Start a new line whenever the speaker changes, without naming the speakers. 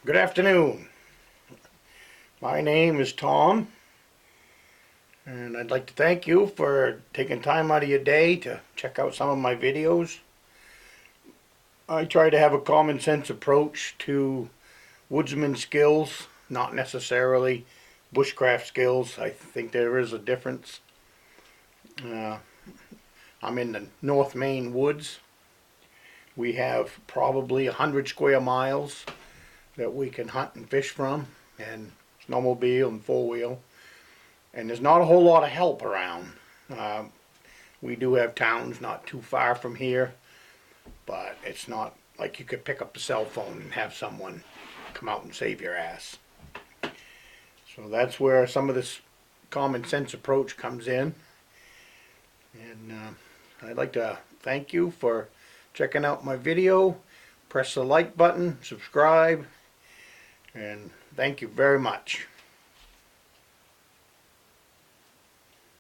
Good afternoon. My name is Tom, and I'd like to thank you for taking time out of your day to check out some of my videos. I try to have a common sense approach to woodsman skills, not necessarily bushcraft skills. I think there is a difference. Uh, I'm in the North Maine Woods. We have probably 100 square miles that we can hunt and fish from, and snowmobile and four-wheel. And there's not a whole lot of help around. Uh, we do have towns not too far from here, but it's not like you could pick up a cell phone and have someone come out and save your ass. So that's where some of this common sense approach comes in. And I'd like to thank you for checking out my video. Press the like button, subscribe, and thank you very much.